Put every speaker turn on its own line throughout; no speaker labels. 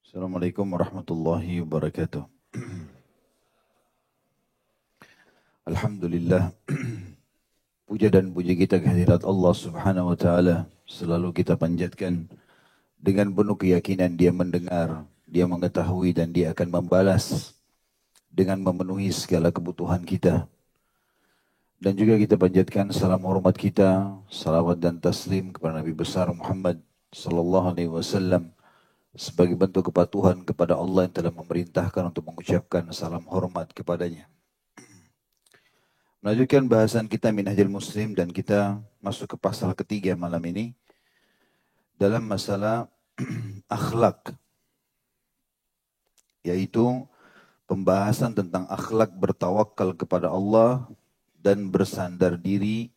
Assalamualaikum warahmatullahi wabarakatuh. Alhamdulillah, puja dan puji kita kehadirat Allah Subhanahu wa taala selalu kita panjatkan dengan penuh keyakinan Dia mendengar, Dia mengetahui dan Dia akan membalas dengan memenuhi segala kebutuhan kita. Dan juga kita panjatkan salam hormat kita, salawat dan taslim kepada Nabi besar Muhammad sallallahu alaihi wasallam sebagai bentuk kepatuhan kepada Allah yang telah memerintahkan untuk mengucapkan salam hormat kepadanya. Melanjutkan bahasan kita Minhajul Muslim dan kita masuk ke pasal ketiga malam ini dalam masalah akhlak, yaitu pembahasan tentang akhlak bertawakal kepada Allah dan bersandar diri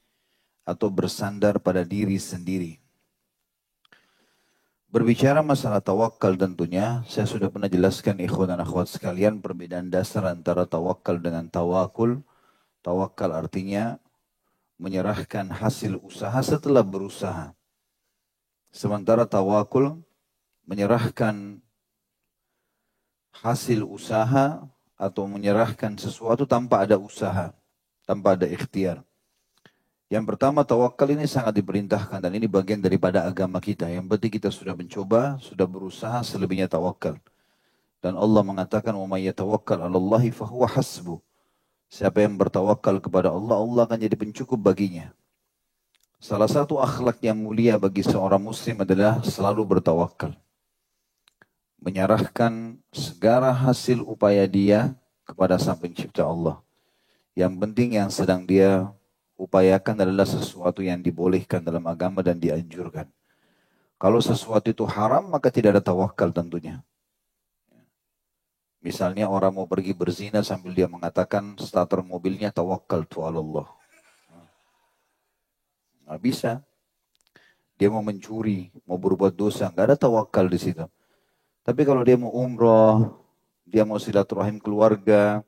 atau bersandar pada diri sendiri. Berbicara masalah tawakal tentunya, saya sudah pernah jelaskan ikhwan dan akhwat sekalian perbedaan dasar antara tawakal dengan tawakul. Tawakal artinya menyerahkan hasil usaha setelah berusaha. Sementara tawakul menyerahkan hasil usaha atau menyerahkan sesuatu tanpa ada usaha, tanpa ada ikhtiar. Yang pertama, tawakal ini sangat diperintahkan dan ini bagian daripada agama kita. Yang penting kita sudah mencoba, sudah berusaha, selebihnya tawakal. Dan Allah mengatakan, "Wa may yatawakkal 'alallahi fahuwa hasbuh." Siapa yang bertawakal kepada Allah, Allah akan jadi pencukup baginya. Salah satu akhlak yang mulia bagi seorang muslim adalah selalu bertawakal. Menyerahkan segala hasil upaya dia kepada Sang Pencipta Allah. Yang penting yang sedang dia upayakan adalah sesuatu yang dibolehkan dalam agama dan dianjurkan. Kalau sesuatu itu haram, maka tidak ada tawakal tentunya. Misalnya orang mau pergi berzina sambil dia mengatakan starter mobilnya tawakal tu Allah. Nggak bisa. Dia mau mencuri, mau berbuat dosa, nggak ada tawakal di situ. Tapi kalau dia mau umroh, dia mau silaturahim keluarga,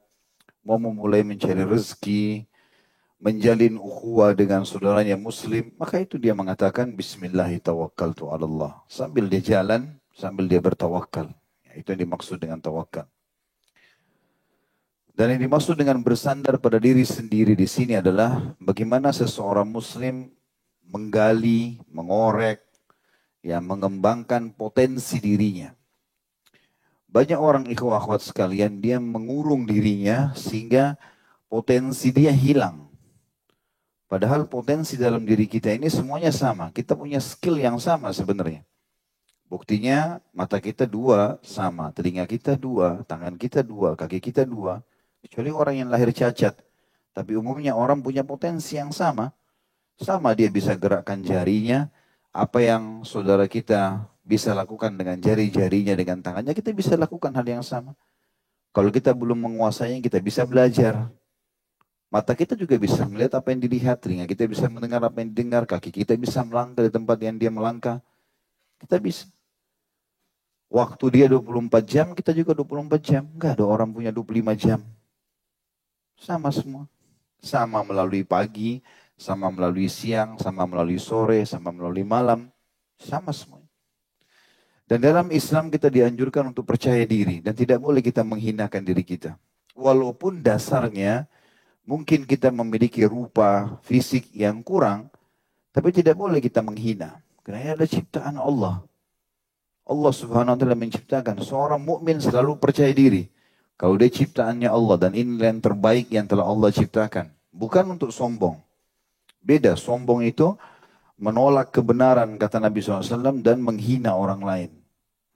mau memulai mencari rezeki, menjalin ukhuwah dengan saudaranya muslim, maka itu dia mengatakan bismillahirrahmanirrahim. Sambil dia jalan, sambil dia bertawakal. Ya, itu yang dimaksud dengan tawakal. Dan yang dimaksud dengan bersandar pada diri sendiri di sini adalah bagaimana seseorang muslim menggali, mengorek, ya, mengembangkan potensi dirinya. Banyak orang ikhwah akhwat sekalian, dia mengurung dirinya sehingga potensi dia hilang. Padahal potensi dalam diri kita ini semuanya sama. Kita punya skill yang sama sebenarnya. Buktinya mata kita dua sama, telinga kita dua, tangan kita dua, kaki kita dua. Kecuali orang yang lahir cacat. Tapi umumnya orang punya potensi yang sama. Sama dia bisa gerakkan jarinya. Apa yang saudara kita bisa lakukan dengan jari-jarinya, dengan tangannya, kita bisa lakukan hal yang sama. Kalau kita belum menguasainya, kita bisa belajar. Mata kita juga bisa melihat apa yang dilihat, telinga kita bisa mendengar apa yang didengar, kaki kita bisa melangkah di tempat yang dia melangkah. Kita bisa. Waktu dia 24 jam, kita juga 24 jam. Enggak ada orang punya 25 jam. Sama semua. Sama melalui pagi, sama melalui siang, sama melalui sore, sama melalui malam. Sama semua. Dan dalam Islam kita dianjurkan untuk percaya diri dan tidak boleh kita menghinakan diri kita. Walaupun dasarnya mungkin kita memiliki rupa fisik yang kurang, tapi tidak boleh kita menghina. Karena ini adalah ciptaan Allah. Allah Subhanahu wa taala menciptakan seorang mukmin selalu percaya diri. Kalau dia ciptaannya Allah dan ini yang terbaik yang telah Allah ciptakan. Bukan untuk sombong. Beda, sombong itu menolak kebenaran kata Nabi SAW dan menghina orang lain.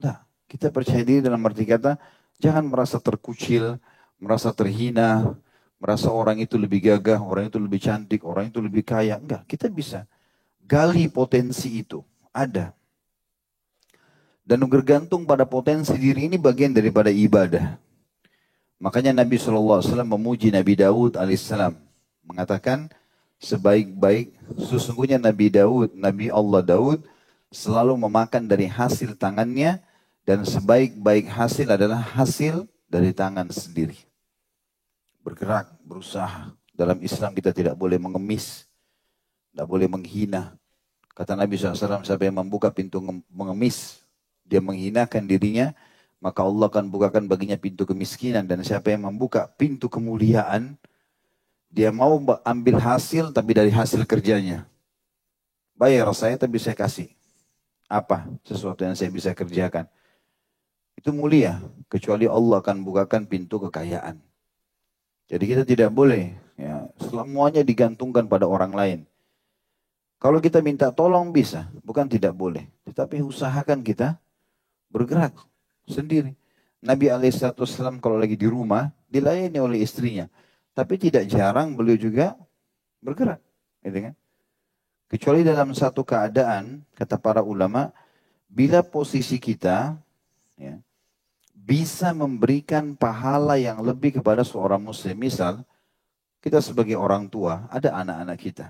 Nah, kita percaya diri dalam arti kata, jangan merasa terkucil, merasa terhina, merasa orang itu lebih gagah, orang itu lebih cantik, orang itu lebih kaya. Enggak, kita bisa gali potensi itu. Ada. Dan bergantung pada potensi diri ini bagian daripada ibadah. Makanya Nabi SAW memuji Nabi Daud alaihissalam. Mengatakan, sebaik-baik, sesungguhnya Nabi Daud, Nabi Allah Daud, selalu memakan dari hasil tangannya, dan sebaik-baik hasil adalah hasil dari tangan sendiri. Bergerak, berusaha. Dalam Islam kita tidak boleh mengemis, tidak boleh menghina. Kata Nabi SAW, siapa yang membuka pintu mengemis, dia menghinakan dirinya, maka Allah akan bukakan baginya pintu kemiskinan. Dan siapa yang membuka pintu kemuliaan, dia mau ambil hasil tapi dari hasil kerjanya. Bayar saya tapi saya kasih. Apa sesuatu yang saya bisa kerjakan. Itu mulia. Kecuali Allah akan bukakan pintu kekayaan. Jadi kita tidak boleh ya, semuanya digantungkan pada orang lain. Kalau kita minta tolong bisa, bukan tidak boleh. Tetapi usahakan kita bergerak sendiri. Nabi Alaihissalam kalau lagi di rumah, dilayani oleh istrinya. Tapi tidak jarang beliau juga bergerak. Gitu kan? Kecuali dalam satu keadaan, kata para ulama, bila posisi kita ya, bisa memberikan pahala yang lebih kepada seorang muslim. Misal, kita sebagai orang tua, ada anak-anak kita.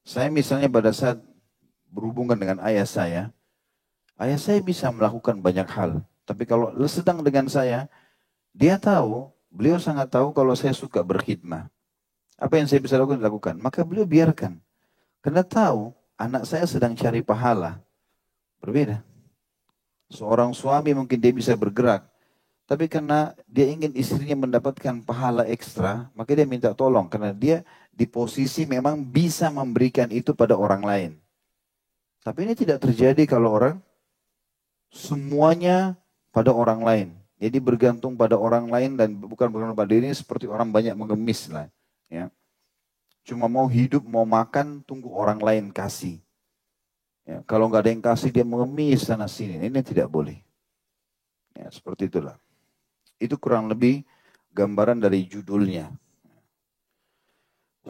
Saya misalnya pada saat berhubungan dengan ayah saya bisa melakukan banyak hal. Tapi kalau sedang dengan saya, dia tahu, beliau sangat tahu kalau saya suka berkhidmah. Apa yang saya bisa lakukan? Maka beliau biarkan. Karena tahu, anak saya sedang cari pahala. Berbeda. Seorang suami mungkin dia bisa bergerak. Tapi karena dia ingin istrinya mendapatkan pahala ekstra, maka dia minta tolong. Karena dia di posisi memang bisa memberikan itu pada orang lain. Tapi ini tidak terjadi kalau orang semuanya pada orang lain. Jadi bergantung pada orang lain dan bukan bergantung pada diri, seperti orang banyak mengemis lah. Ya. Cuma mau hidup, mau makan, tunggu orang lain kasih. Ya. Kalau nggak ada yang kasih, dia mengemis sana sini. Ini tidak boleh. Ya, seperti itulah. Itu kurang lebih gambaran dari judulnya.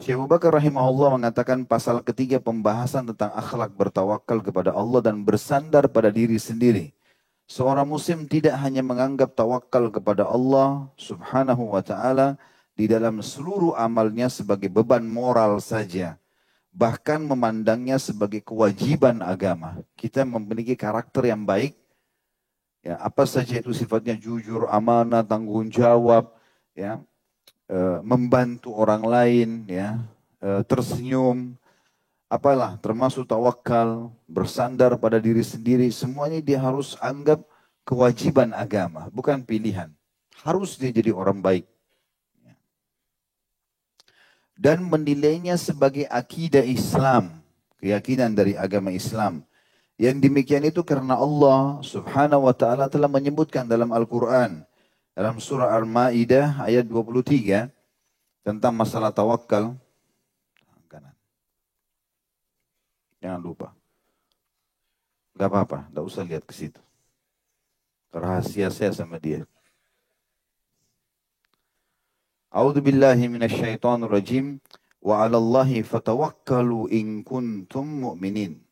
Syekh Abu Bakar rahimahullah mengatakan pasal ketiga pembahasan tentang akhlak bertawakal kepada Allah dan bersandar pada diri sendiri. Seorang muslim tidak hanya menganggap tawakal kepada Allah subhanahu wa ta'ala di dalam seluruh amalnya sebagai beban moral saja. Bahkan memandangnya sebagai kewajiban agama. Kita memiliki karakter yang baik. Ya, apa saja itu sifatnya jujur, amanah, tanggung jawab, ya, membantu orang lain, ya, tersenyum, apalah, termasuk tawakal, bersandar pada diri sendiri, semuanya dia harus anggap kewajiban agama, bukan pilihan. Harus dia jadi orang baik. Dan menilainya sebagai akidah Islam, keyakinan dari agama Islam. Yang demikian itu karena Allah subhanahu wa ta'ala telah menyebutkan dalam Al-Quran. Dalam surah Al-Ma'idah ayat 23 tentang masalah tawakal. Jangan lupa. Gak apa-apa, gak usah lihat ke situ. Rahasia saya sama dia. A'udzu billahi minasyaitonir rajim. Wa 'alallahi fatawakkalu in kuntum mu'minin.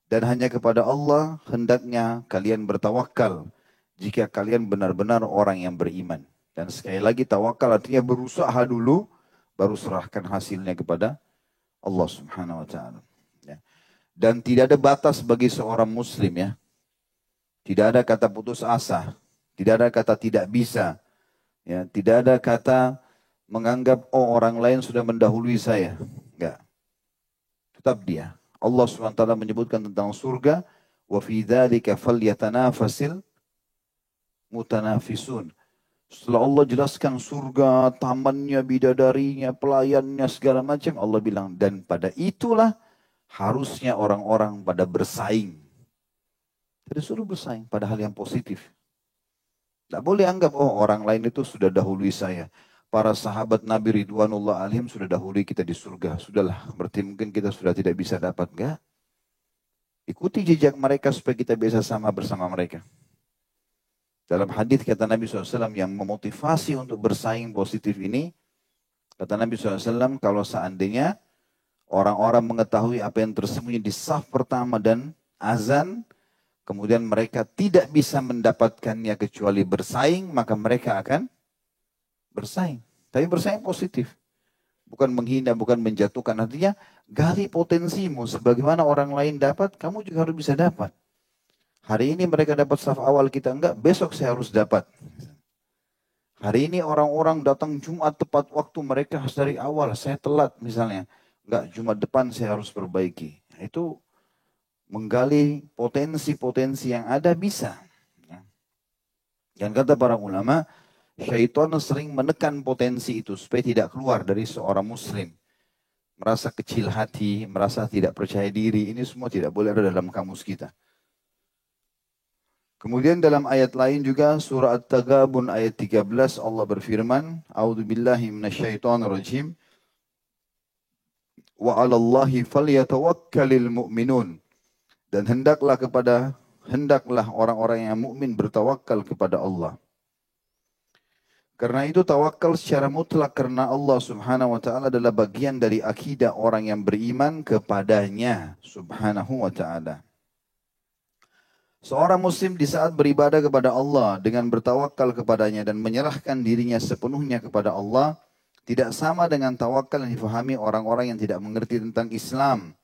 Dan hanya kepada Allah hendaknya kalian bertawakal jika kalian benar-benar orang yang beriman. Dan sekali lagi tawakal artinya berusaha dulu, baru serahkan hasilnya kepada Allah subhanahu wa ta'ala. Ya. Dan tidak ada batas bagi seorang muslim ya. Tidak ada kata putus asa. Tidak ada kata tidak bisa. Ya. Tidak ada kata menganggap oh orang lain sudah mendahului saya. Enggak. Tetap dia. Allah SWT menyebutkan tentang surga, wa fi dzalika falyatanafasil mutanafisun. Setelah Allah jelaskan surga, tamannya, bidadarinya, pelayannya, segala macam, Allah bilang, dan pada itulah harusnya orang-orang pada bersaing. Jadi suruh bersaing pada hal yang positif. Tidak boleh anggap, oh orang lain itu sudah dahului saya. Para sahabat Nabi Ridwanullah alaihim sudah dahului kita di surga. Sudahlah, berarti mungkin kita sudah tidak bisa dapat. Enggak. Ikuti jejak mereka supaya kita bisa sama bersama mereka. Dalam hadis kata Nabi SAW yang memotivasi untuk bersaing positif ini, kata Nabi SAW, kalau seandainya orang-orang mengetahui apa yang tersembunyi di saf pertama dan azan, kemudian mereka tidak bisa mendapatkannya kecuali bersaing, maka mereka akan bersaing. Tapi bersaing positif. Bukan menghina, bukan menjatuhkan. Artinya gali potensimu. Sebagaimana orang lain dapat, kamu juga harus bisa dapat. Hari ini mereka dapat saf awal, kita enggak. Besok saya harus dapat. Hari ini orang-orang datang Jumat tepat waktu, mereka harus dari awal. Saya telat misalnya. Enggak, Jumat depan saya harus perbaiki. Itu menggali potensi-potensi yang ada bisa. Dan kata para ulama, syaitan sering menekan potensi itu supaya tidak keluar dari seorang muslim. Merasa kecil hati, merasa tidak percaya diri, ini semua tidak boleh ada dalam kamus kita. Kemudian dalam ayat lain juga surah At-Taghabun ayat 13 Allah berfirman, A'udzubillahi minasyaitonirrajim. Wa 'alallahi falyatawakkalul mu'minun. Dan hendaklah orang-orang yang mukmin bertawakal kepada Allah. Karena itu tawakal secara mutlak karena Allah Subhanahu wa taala adalah bagian dari akidah orang yang beriman kepadanya Subhanahu wa taala. Seorang muslim di saat beribadah kepada Allah dengan bertawakal kepadanya dan menyerahkan dirinya sepenuhnya kepada Allah tidak sama dengan tawakal yang difahami orang-orang yang tidak mengerti tentang Islam,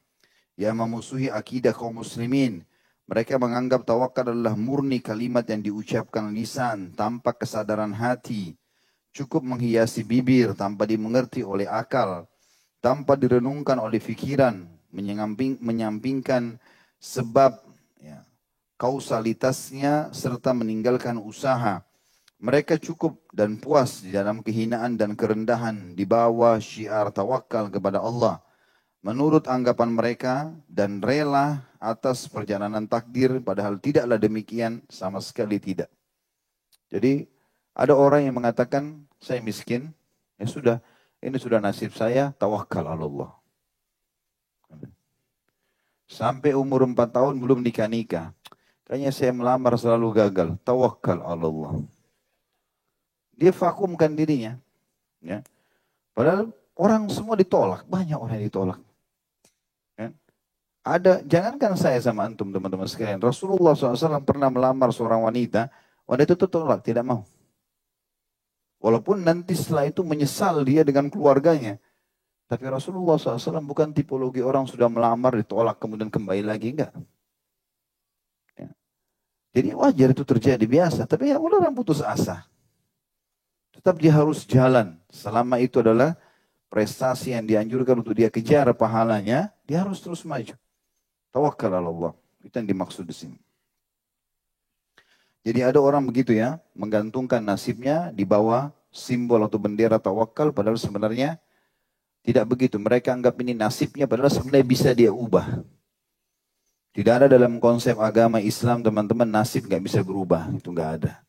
yang memusuhi akidah kaum muslimin. Mereka menganggap tawakal adalah murni kalimat yang diucapkan lisan tanpa kesadaran hati. Cukup menghiasi bibir tanpa dimengerti oleh akal, tanpa direnungkan oleh fikiran, menyampingkan sebab ya, kausalitasnya serta meninggalkan usaha. Mereka cukup dan puas di dalam kehinaan dan kerendahan di bawah syiar tawakal kepada Allah. Menurut anggapan mereka dan rela atas perjalanan takdir, padahal tidaklah demikian, sama sekali tidak. Jadi ada orang yang mengatakan, saya miskin, ya sudah, ini sudah nasib saya, tawakal Allah. Sampai umur 4 tahun belum nikah-nikah. Kayaknya saya melamar selalu gagal, tawakal Allah. Dia vakumkan dirinya. Ya. Padahal orang semua ditolak, banyak orang yang ditolak. Ya. Jangankan saya sama antum teman-teman sekalian, Rasulullah SAW pernah melamar seorang wanita, wanita itu tolak, tidak mau. Walaupun nanti setelah itu menyesal dia dengan keluarganya. Tapi Rasulullah SAW bukan tipologi orang sudah melamar, ditolak, kemudian kembali lagi. Enggak. Ya. Jadi wajar itu terjadi, biasa. Tapi ya orang putus asa. Tetap dia harus jalan. Selama itu adalah prestasi yang dianjurkan untuk dia kejar pahalanya, dia harus terus maju. Tawakkal Allah. Itu yang dimaksud di sini. Jadi ada orang begitu ya, menggantungkan nasibnya di bawah simbol atau bendera tawakal, padahal sebenarnya tidak begitu. Mereka anggap ini nasibnya, padahal sebenarnya bisa dia ubah. Tidak ada dalam konsep agama Islam, teman-teman, nasib nggak bisa berubah. Itu nggak ada.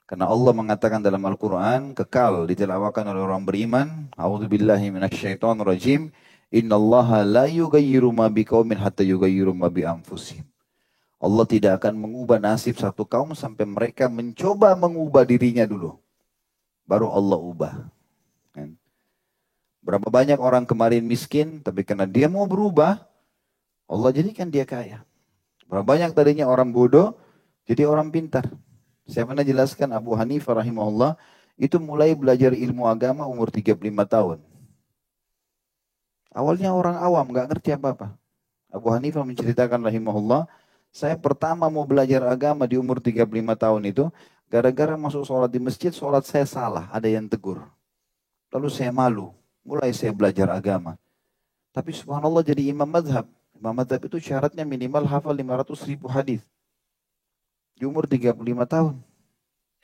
Karena Allah mengatakan dalam Al-Quran, kekal ditelawakan oleh orang beriman. A'udzubillahi minasyaitonirrajim. Innallaha la yughayyiru ma biqaumin hatta yughayyiru ma bi anfusihim. Allah tidak akan mengubah nasib satu kaum sampai mereka mencoba mengubah dirinya dulu. Baru Allah ubah. Berapa banyak orang kemarin miskin, tapi karena dia mau berubah, Allah jadikan dia kaya. Berapa banyak tadinya orang bodoh, jadi orang pintar. Saya pernah jelaskan Abu Hanifah rahimahullah, itu mulai belajar ilmu agama umur 35 tahun. Awalnya orang awam, gak ngerti apa-apa. Abu Hanifah menceritakan rahimahullah, saya pertama mau belajar agama di umur 35 tahun itu, gara-gara masuk sholat di masjid, sholat saya salah, ada yang tegur. Lalu saya malu, mulai saya belajar agama. Tapi subhanallah jadi imam madhab. Imam madhab itu syaratnya minimal hafal 500.000 hadis. Di umur 35 tahun.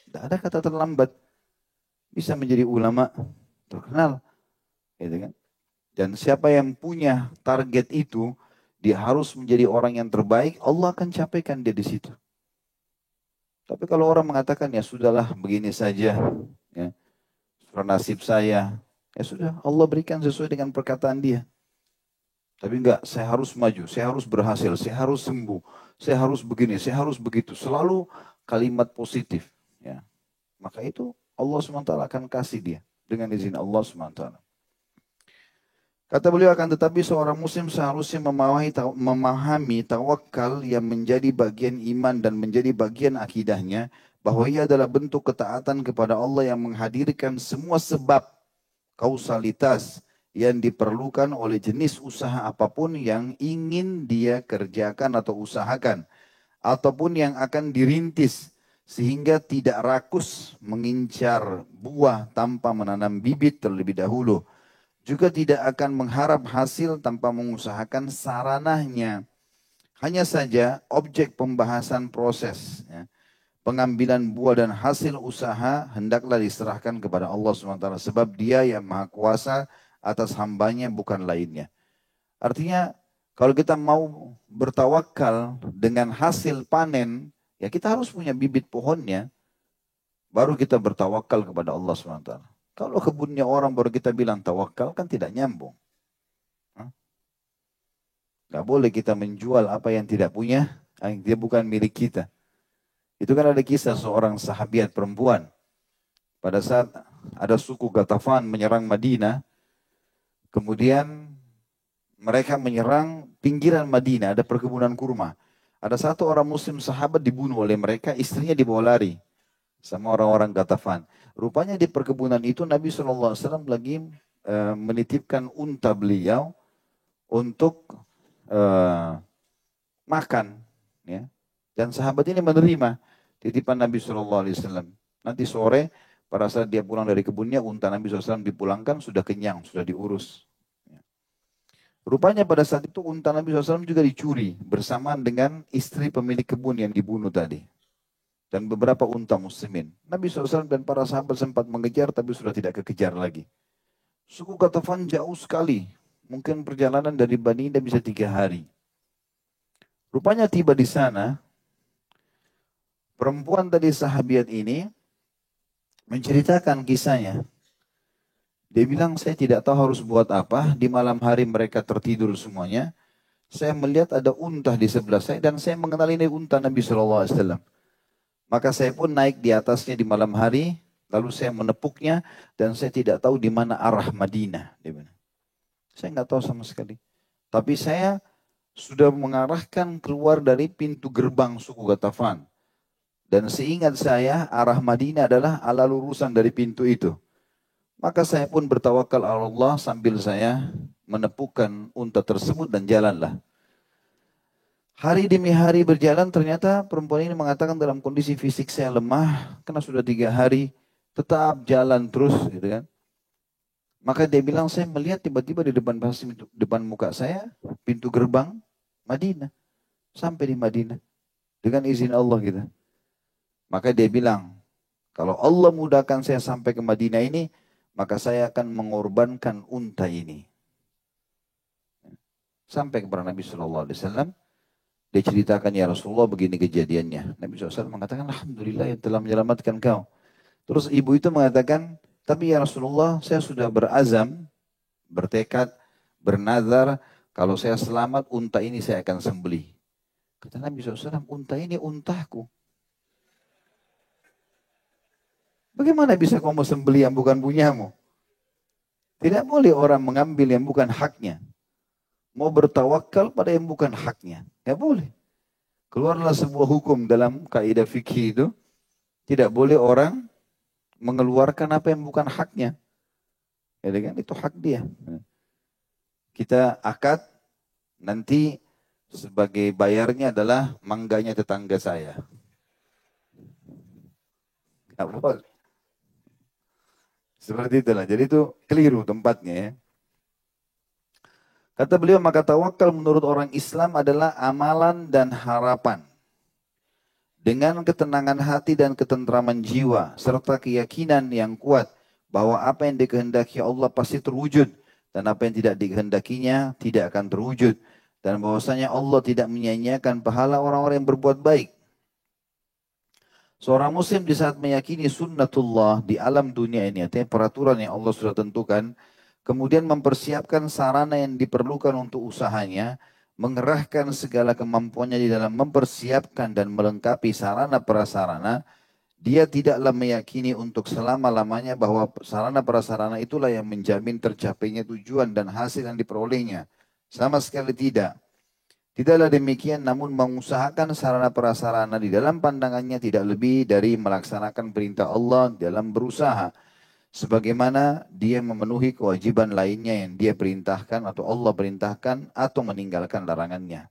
Tidak ada kata terlambat. Bisa menjadi ulama terkenal. Gitu kan? Dan siapa yang punya target itu, dia harus menjadi orang yang terbaik, Allah akan capaikan dia di situ. Tapi kalau orang mengatakan, ya sudahlah begini saja, ya, nasib saya, ya sudah, Allah berikan sesuai dengan perkataan dia. Tapi enggak, saya harus maju, saya harus berhasil, saya harus sembuh, saya harus begini, saya harus begitu. Selalu kalimat positif. Ya. Maka itu Allah SWT akan kasih dia dengan izin Allah SWT. Kata beliau, akan tetapi seorang muslim seharusnya memahami tawakal yang menjadi bagian iman dan menjadi bagian akidahnya, bahwa ia adalah bentuk ketaatan kepada Allah yang menghadirkan semua sebab kausalitas yang diperlukan oleh jenis usaha apapun yang ingin dia kerjakan atau usahakan, ataupun yang akan dirintis, sehingga tidak rakus mengincar buah tanpa menanam bibit terlebih dahulu. Juga tidak akan mengharap hasil tanpa mengusahakan sarananya. Hanya saja objek pembahasan proses, ya, pengambilan buah dan hasil usaha hendaklah diserahkan kepada Allah SWT. Sebab dia yang maha kuasa atas hambanya bukan lainnya. Artinya kalau kita mau bertawakal dengan hasil panen, ya kita harus punya bibit pohonnya, baru kita bertawakal kepada Allah SWT. Kalau kebunnya orang baru kita bilang tawakal, kan tidak nyambung. Gak boleh kita menjual apa yang tidak punya, yang dia bukan milik kita. Itu kan ada kisah seorang sahabiat perempuan. Pada saat ada suku Ghatafan menyerang Madinah, kemudian mereka menyerang pinggiran Madinah, ada perkebunan kurma. Ada satu orang muslim sahabat dibunuh oleh mereka, istrinya dibawa lari sama orang-orang Ghatafan. Rupanya di perkebunan itu Nabi SAW lagi menitipkan unta beliau untuk makan, ya. Dan sahabat ini menerima titipan Nabi SAW. Nanti sore pada saat dia pulang dari kebunnya, unta Nabi SAW dipulangkan, sudah kenyang, sudah diurus. Rupanya pada saat itu unta Nabi SAW juga dicuri bersamaan dengan istri pemilik kebun yang dibunuh tadi. Dan beberapa unta muslimin. Nabi SAW dan para sahabat sempat mengejar tapi sudah tidak kekejar lagi. Suku Ghatafan jauh sekali. Mungkin perjalanan dari Bani Ida bisa 3 hari. Rupanya tiba di sana, perempuan tadi sahabiat ini menceritakan kisahnya. Dia bilang, saya tidak tahu harus buat apa. Di malam hari mereka tertidur semuanya. Saya melihat ada unta di sebelah saya dan saya mengenal ini unta Nabi SAW. Maka saya pun naik di atasnya di malam hari. Lalu saya menepuknya dan saya tidak tahu di mana arah Madinah. Dia bilang. Saya nggak tahu sama sekali. Tapi saya sudah mengarahkan keluar dari pintu gerbang suku Ghatafan. Dan seingat saya arah Madinah adalah ala lurusan dari pintu itu. Maka saya pun bertawakal Allah sambil saya menepukkan unta tersebut dan jalanlah. Hari demi hari berjalan, ternyata perempuan ini mengatakan dalam kondisi fisik saya lemah. Karena sudah 3 hari tetap jalan terus gitu kan. Maka dia bilang, saya melihat tiba-tiba di depan muka saya, pintu gerbang Madinah. Sampai di Madinah. Dengan izin Allah gitu. Maka dia bilang, kalau Allah mudahkan saya sampai ke Madinah ini, maka saya akan mengorbankan unta ini. Sampai kepada Nabi SAW, dia ceritakan, ya Rasulullah begini kejadiannya. Nabi SAW mengatakan, Alhamdulillah yang telah menyelamatkan kau. Terus ibu itu mengatakan, tapi ya Rasulullah, saya sudah berazam, bertekad, bernazar, kalau saya selamat, unta ini saya akan sembelih. Kata Nabi SAW, unta ini untaku. Bagaimana bisa kamu sembelih yang bukan punyamu? Tidak boleh orang mengambil yang bukan haknya. Mau bertawakal pada yang bukan haknya. Tidak boleh. Keluarlah sebuah hukum dalam kaidah fikih itu. Tidak boleh orang mengeluarkan apa yang bukan haknya. Ya kan? Itu hak dia. Kita akad, nanti sebagai bayarnya adalah mangganya tetangga saya. Tidak boleh. Seperti itulah. Jadi itu keliru tempatnya ya. Kata beliau, maka tawakal menurut orang Islam adalah amalan dan harapan. Dengan ketenangan hati dan ketentraman jiwa, serta keyakinan yang kuat bahwa apa yang dikehendaki Allah pasti terwujud, dan apa yang tidak dikehendakinya tidak akan terwujud. Dan bahwasanya Allah tidak menyia-nyiakan pahala orang-orang yang berbuat baik. Seorang muslim di saat meyakini sunnatullah di alam dunia ini, artinya peraturan yang Allah sudah tentukan, kemudian mempersiapkan sarana yang diperlukan untuk usahanya, mengerahkan segala kemampuannya di dalam mempersiapkan dan melengkapi sarana prasarana, dia tidaklah meyakini untuk selama-lamanya bahwa sarana prasarana itulah yang menjamin tercapainya tujuan dan hasil yang diperolehnya. Sama sekali tidak. Tidaklah demikian, namun mengusahakan sarana prasarana di dalam pandangannya tidak lebih dari melaksanakan perintah Allah dalam berusaha. Sebagaimana dia memenuhi kewajiban lainnya yang dia perintahkan atau Allah perintahkan atau meninggalkan larangannya.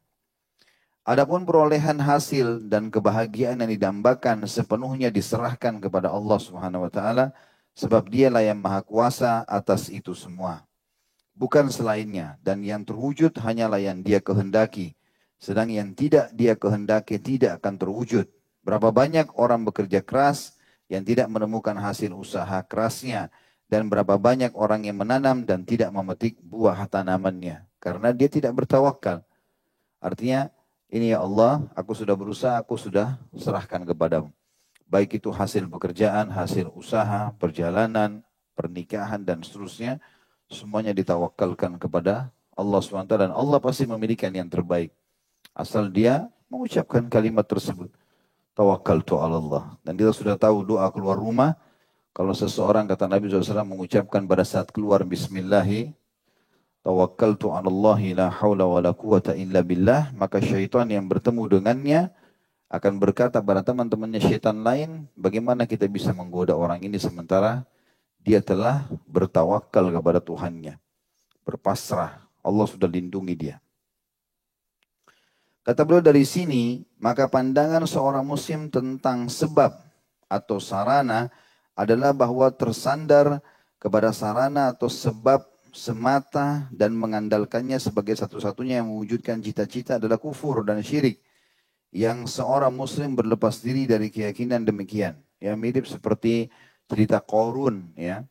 Adapun perolehan hasil dan kebahagiaan yang didambakan sepenuhnya diserahkan kepada Allah Subhanahu wa taala, sebab dialah yang maha kuasa atas itu semua. Bukan selainnya, dan yang terwujud hanyalah yang dia kehendaki. Sedang yang tidak dia kehendaki tidak akan terwujud. Berapa banyak orang bekerja keras yang tidak menemukan hasil usaha kerasnya. Dan berapa banyak orang yang menanam dan tidak memetik buah tanamannya. Karena dia tidak bertawakal. Artinya, ini ya Allah, aku sudah berusaha, aku sudah serahkan kepadamu. Baik itu hasil pekerjaan, hasil usaha, perjalanan, pernikahan, dan seterusnya. Semuanya ditawakalkan kepada Allah SWT. Dan Allah pasti memiliki yang terbaik. Asal dia mengucapkan kalimat tersebut. Tawakkaltu ala Allah. Dan kita sudah tahu doa keluar rumah. Kalau seseorang kata Nabi SAW mengucapkan pada saat keluar Bismillahi. Tawakkaltu ala Allahi la hawla wa la quwata illa billah. Maka syaitan yang bertemu dengannya akan berkata pada teman-temannya syaitan lain. Bagaimana kita bisa menggoda orang ini sementara dia telah bertawakal kepada Tuhannya. Berpasrah. Allah sudah lindungi dia. Kata beliau dari sini, maka pandangan seorang muslim tentang sebab atau sarana adalah bahwa tersandar kepada sarana atau sebab semata dan mengandalkannya sebagai satu-satunya yang mewujudkan cita-cita adalah kufur dan syirik. Yang seorang muslim berlepas diri dari keyakinan demikian. Ya, mirip seperti cerita Qarun, ya.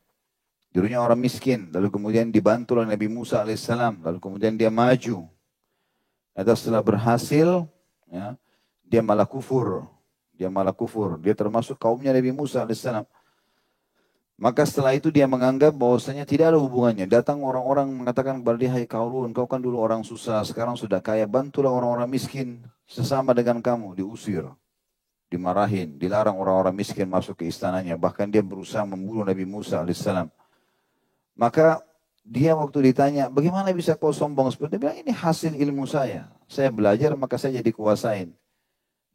Dulunya orang miskin, lalu kemudian dibantu oleh Nabi Musa alaihissalam, lalu kemudian dia maju. Atau setelah berhasil, ya, dia malah kufur. Dia malah kufur. Dia termasuk kaumnya Nabi Musa alaihissalam. Maka setelah itu dia menganggap bahwasanya tidak ada hubungannya. Datang orang-orang mengatakan kepada dia, hai Qarun, kau kan dulu orang susah, sekarang sudah kaya, bantulah orang-orang miskin sesama dengan kamu. Diusir, dimarahin, dilarang orang-orang miskin masuk ke istananya. Bahkan dia berusaha membunuh Nabi Musa alaihissalam. Maka dia waktu ditanya, bagaimana bisa kau sombong seperti itu? Dia bilang, ini hasil ilmu saya. Saya belajar maka saya jadi kuasain.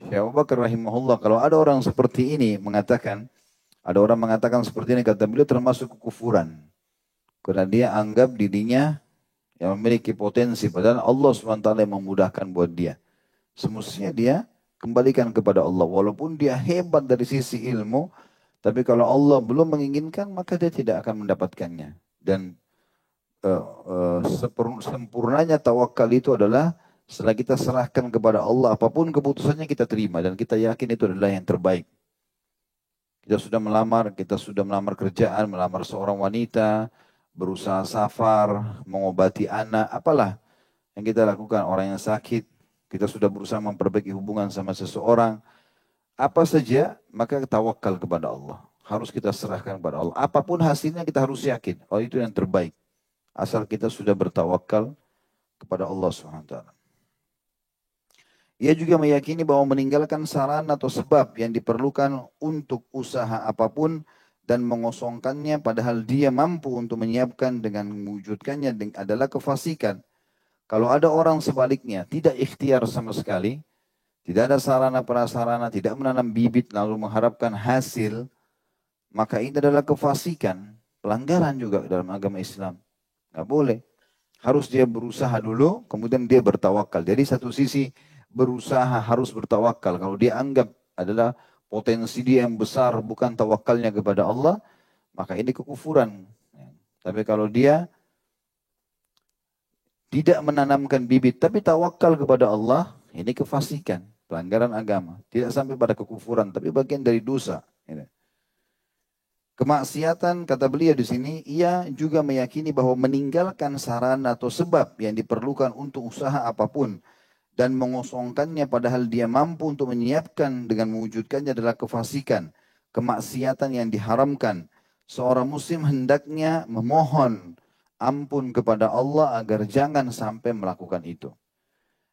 Syekh Abu Bakar rahimahullah, kalau ada orang seperti ini mengatakan, ada orang mengatakan seperti ini, kata beliau termasuk kekufuran. Karena dia anggap dirinya yang memiliki potensi. Padahal Allah SWT yang memudahkan buat dia. Semestinya dia kembalikan kepada Allah. Walaupun dia hebat dari sisi ilmu, tapi kalau Allah belum menginginkan, maka dia tidak akan mendapatkannya. Dan sempurnanya tawakal itu adalah setelah kita serahkan kepada Allah, apapun keputusannya kita terima dan kita yakin itu adalah yang terbaik. Kita sudah melamar kerjaan, melamar seorang wanita, berusaha safar, mengobati anak, apalah yang kita lakukan, orang yang sakit, kita sudah berusaha memperbaiki hubungan sama seseorang, apa saja, maka tawakal kepada Allah. Harus kita serahkan kepada Allah. Apapun hasilnya kita harus yakin, oh itu yang terbaik. Asal kita sudah bertawakal kepada Allah SWT. Ia juga meyakini bahwa meninggalkan sarana atau sebab yang diperlukan untuk usaha apapun dan mengosongkannya padahal dia mampu untuk menyiapkan dengan mewujudkannya adalah kefasikan. Kalau ada orang sebaliknya tidak ikhtiar sama sekali, tidak ada sarana prasarana, tidak menanam bibit lalu mengharapkan hasil, maka ini adalah kefasikan, pelanggaran juga dalam agama Islam. Nggak boleh. Harus dia berusaha dulu, kemudian dia bertawakal. Jadi satu sisi berusaha harus bertawakal. Kalau dia anggap adalah potensi dia yang besar, bukan tawakalnya kepada Allah, maka ini kekufuran. Tapi kalau dia tidak menanamkan bibit, tapi tawakal kepada Allah, ini kefasikan, pelanggaran agama. Tidak sampai pada kekufuran, tapi bagian dari dosa. Kemaksiatan, kata beliau di sini, ia juga meyakini bahwa meninggalkan sarana atau sebab yang diperlukan untuk usaha apapun dan mengosongkannya padahal dia mampu untuk menyiapkan dengan mewujudkannya adalah kefasikan, kemaksiatan yang diharamkan. Seorang muslim hendaknya memohon ampun kepada Allah agar jangan sampai melakukan itu.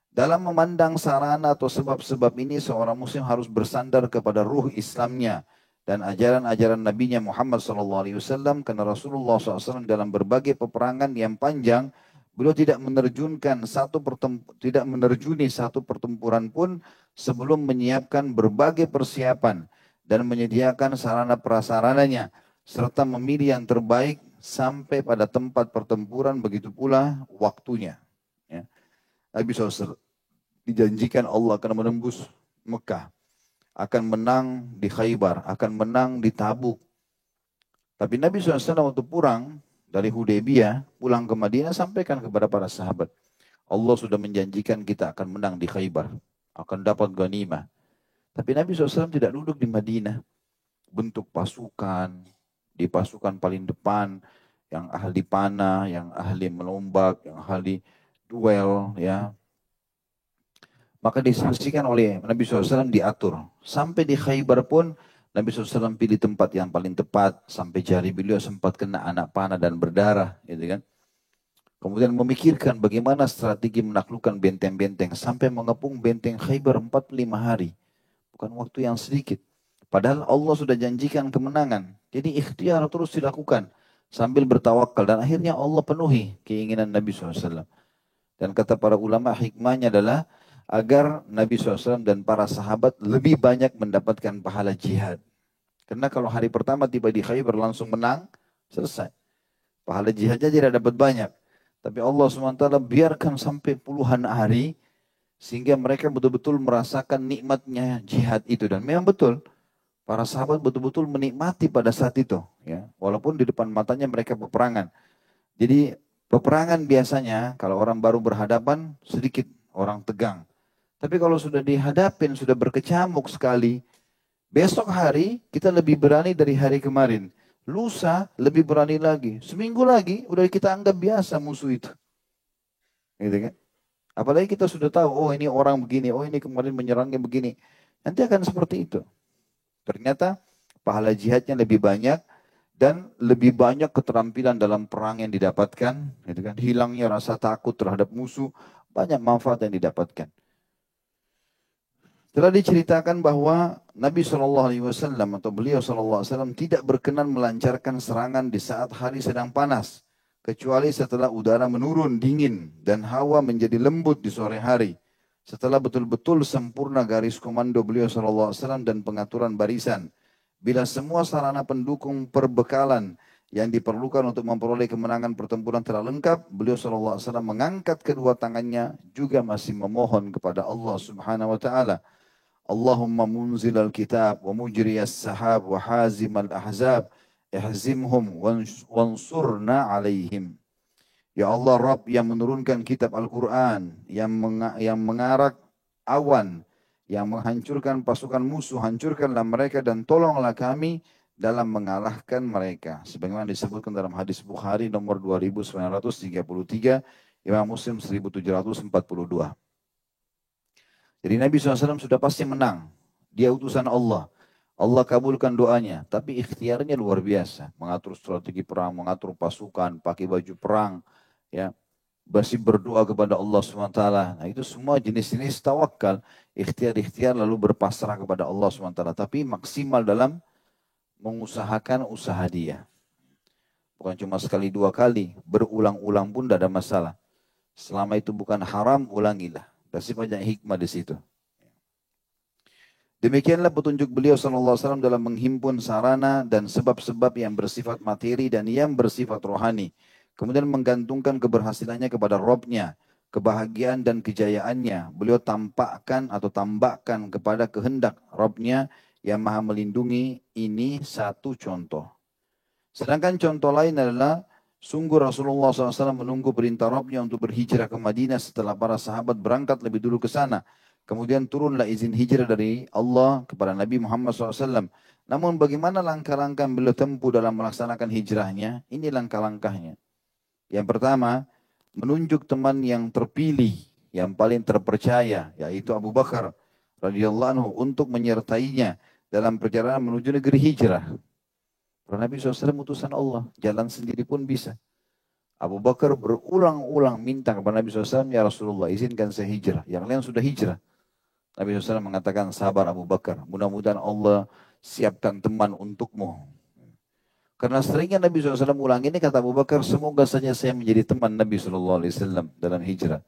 Dalam memandang sarana atau sebab-sebab ini, seorang muslim harus bersandar kepada ruh Islamnya dan ajaran-ajaran Nabi-Nya Muhammad SAW, karena Rasulullah SAW dalam berbagai peperangan yang panjang, beliau tidak menerjuni satu pertempuran pun sebelum menyiapkan berbagai persiapan dan menyediakan sarana prasarananya, serta memilih yang terbaik sampai pada tempat pertempuran, begitu pula waktunya. Ya. Nabi SAW dijanjikan Allah akan menembus Mekah, akan menang di Khaybar, akan menang di Tabuk. Tapi Nabi SAW waktu pulang dari Hudaybiyah, pulang ke Madinah, sampaikan kepada para sahabat, Allah sudah menjanjikan kita akan menang di Khaybar, akan dapat ghanimah. Tapi Nabi SAW tidak duduk di Madinah, bentuk pasukan, di pasukan paling depan, yang ahli panah, yang ahli melombak, yang ahli duel, ya. Maka disaksikan oleh Nabi SAW diatur. Sampai di Khaybar pun Nabi SAW pilih tempat yang paling tepat. Sampai jari beliau sempat kena anak panah dan berdarah. Gitu kan. Kemudian memikirkan bagaimana strategi menaklukkan benteng-benteng. Sampai mengepung benteng Khaybar 45 hari. Bukan waktu yang sedikit. Padahal Allah sudah janjikan kemenangan. Jadi ikhtiar terus dilakukan. Sambil bertawakal. Dan akhirnya Allah penuhi keinginan Nabi SAW. Dan kata para ulama hikmahnya adalah agar Nabi SAW dan para sahabat lebih banyak mendapatkan pahala jihad. Karena kalau hari pertama tiba di Khaybar langsung menang, selesai. Pahala jihadnya tidak dapat banyak. Tapi Allah SWT biarkan sampai puluhan hari sehingga mereka betul-betul merasakan nikmatnya jihad itu. Dan memang betul, para sahabat betul-betul menikmati pada saat itu. Ya. Walaupun di depan matanya mereka peperangan. Jadi peperangan biasanya kalau orang baru berhadapan sedikit orang tegang. Tapi kalau sudah dihadapin, sudah berkecamuk sekali, besok hari kita lebih berani dari hari kemarin. Lusa lebih berani lagi. Seminggu lagi udah kita anggap biasa musuh itu. Gitu kan? Apalagi kita sudah tahu, oh ini orang begini, oh ini kemarin menyerangnya begini. Nanti akan seperti itu. Ternyata pahala jihadnya lebih banyak dan lebih banyak keterampilan dalam perang yang didapatkan. Gitu kan? Hilangnya rasa takut terhadap musuh, banyak manfaat yang didapatkan. Telah diceritakan bahwa Nabi SAW atau beliau SAW tidak berkenan melancarkan serangan di saat hari sedang panas. Kecuali setelah udara menurun dingin dan hawa menjadi lembut di sore hari. Setelah betul-betul sempurna garis komando beliau SAW dan pengaturan barisan. Bila semua sarana pendukung perbekalan yang diperlukan untuk memperoleh kemenangan pertempuran telah lengkap, beliau SAW mengangkat kedua tangannya juga masih memohon kepada Allah Subhanahu wa taala. Allahumma munzil al-kitab wa mujri as-sahab wa hazim al-ahzab ihzimhum wansurna alaihim. Ya Allah Rabb yang menurunkan kitab Al-Quran, yang mengarak awan, yang menghancurkan pasukan musuh, hancurkanlah mereka dan tolonglah kami dalam mengalahkan mereka. Sebagaimana disebutkan dalam hadis Bukhari nomor 2933, Imam Muslim 1742. Jadi Nabi SAW sudah pasti menang. Dia utusan Allah. Allah kabulkan doanya. Tapi ikhtiarnya luar biasa. Mengatur strategi perang, mengatur pasukan, pakai baju perang. Ya, masih berdoa kepada Allah SWT. Nah itu semua jenis-jenis tawakal. Ikhtiar-ikhtiar lalu berpasrah kepada Allah SWT. Tapi maksimal dalam mengusahakan usaha dia. Bukan cuma sekali dua kali. Berulang-ulang pun tidak ada masalah. Selama itu bukan haram, ulangilah. Pasti banyak hikmah di situ. Demikianlah petunjuk beliau SAW dalam menghimpun sarana dan sebab-sebab yang bersifat materi dan yang bersifat rohani. Kemudian menggantungkan keberhasilannya kepada Robnya, kebahagiaan dan kejayaannya. Beliau tampakkan atau tambahkan kepada kehendak Robnya yang maha melindungi. Ini satu contoh. Sedangkan contoh lain adalah sungguh Rasulullah SAW menunggu perintah Rabbnya untuk berhijrah ke Madinah setelah para sahabat berangkat lebih dulu ke sana. Kemudian turunlah izin hijrah dari Allah kepada Nabi Muhammad SAW. Namun bagaimana langkah-langkah yang beliau tempuh dalam melaksanakan hijrahnya? Ini langkah-langkahnya. Yang pertama, menunjuk teman yang terpilih, yang paling terpercaya, yaitu Abu Bakar radhiyallahu anhu untuk menyertainya dalam perjalanan menuju negeri hijrah. Karena Nabi SAW utusan Allah, jalan sendiri pun bisa. Abu Bakar berulang-ulang minta kepada Nabi SAW, ya Rasulullah izinkan saya hijrah. Yang lain sudah hijrah. Nabi SAW mengatakan, sabar Abu Bakar, mudah-mudahan Allah siapkan teman untukmu. Karena seringnya Nabi SAW ulang ini, kata Abu Bakar, semoga saja saya menjadi teman Nabi SAW dalam hijrah.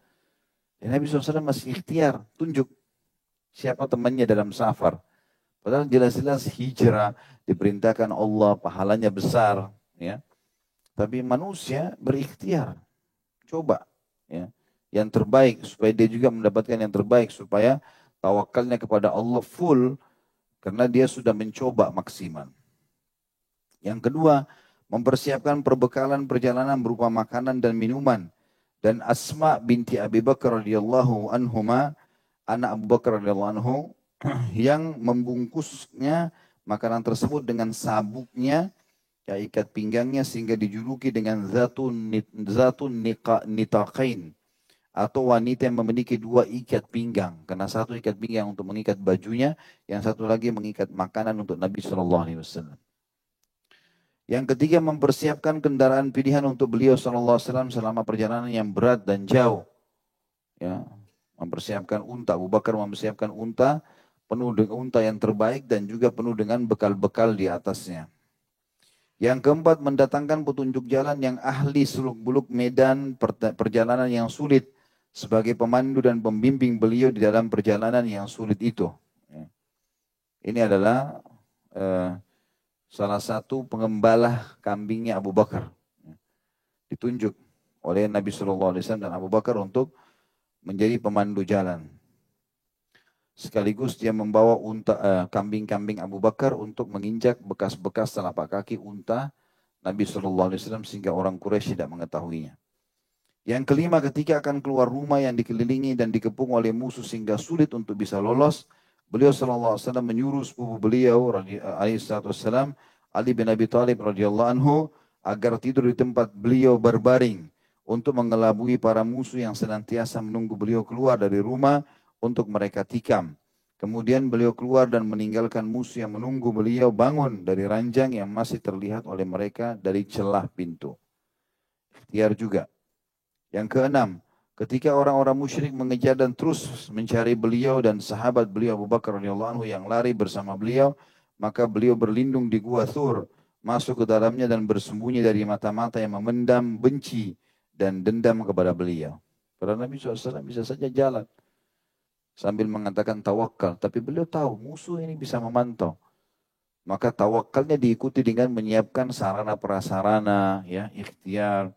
Dan Nabi SAW masih ikhtiar, tunjuk siapa temannya dalam safar. Padahal jelas-jelas hijrah diperintahkan Allah, pahalanya besar, ya. Tapi manusia berikhtiar, coba, ya, yang terbaik supaya dia juga mendapatkan yang terbaik, supaya tawakalnya kepada Allah full karena dia sudah mencoba maksimal. Yang kedua, mempersiapkan perbekalan perjalanan berupa makanan dan minuman Dan Asma binti Abi Bakar radhiyallahu anhuma, anak Abu Bakar radhiyallahu anhu, yang membungkusnya makanan tersebut dengan sabuknya, ya ikat pinggangnya, sehingga dijuluki dengan nitaqain, atau wanita yang memiliki dua ikat pinggang, karena satu ikat pinggang untuk mengikat bajunya, yang satu lagi mengikat makanan untuk Nabi Shallallahu Alaihi Wasallam. Yang ketiga, mempersiapkan kendaraan pilihan untuk beliau Shallallahu Alaihi Wasallam selama perjalanan yang berat dan jauh. Ya, mempersiapkan unta. Abu Bakar mempersiapkan unta penuh dengan unta yang terbaik dan juga penuh dengan bekal-bekal di atasnya. Yang keempat, mendatangkan petunjuk jalan yang ahli seluk-beluk medan perjalanan yang sulit sebagai pemandu dan pembimbing beliau di dalam perjalanan yang sulit itu. Ini adalah salah satu pengembala kambingnya Abu Bakar. Ditunjuk oleh Nabi SAW dan Abu Bakar untuk menjadi pemandu jalan. Sekaligus dia membawa kambing-kambing Abu Bakar untuk menginjak bekas-bekas telapak kaki unta Nabi SAW sehingga orang Quraisy tidak mengetahuinya. Yang kelima, ketika akan keluar rumah yang dikelilingi dan dikepung oleh musuh sehingga sulit untuk bisa lolos, beliau SAW menyuruh sepupu beliau alaihissalam, Ali bin Abi Thalib radhiyallahu anhu, agar tidur di tempat beliau berbaring untuk mengelabui para musuh yang senantiasa menunggu beliau keluar dari rumah untuk mereka tikam. Kemudian beliau keluar dan meninggalkan musuh yang menunggu beliau bangun dari ranjang yang masih terlihat oleh mereka dari celah pintu. Ikhtiar juga. Yang keenam, ketika orang-orang musyrik mengejar dan terus mencari beliau dan sahabat beliau Abu Bakar radhiyallahu anhu yang lari bersama beliau, maka beliau berlindung di gua Thur, masuk ke dalamnya dan bersembunyi dari mata-mata yang memendam benci dan dendam kepada beliau. Karena Nabi SAW bisa saja jalan sambil mengatakan tawakal, tapi beliau tahu musuh ini bisa memantau. Maka tawakalnya diikuti dengan menyiapkan sarana prasarana, ya, ikhtiar.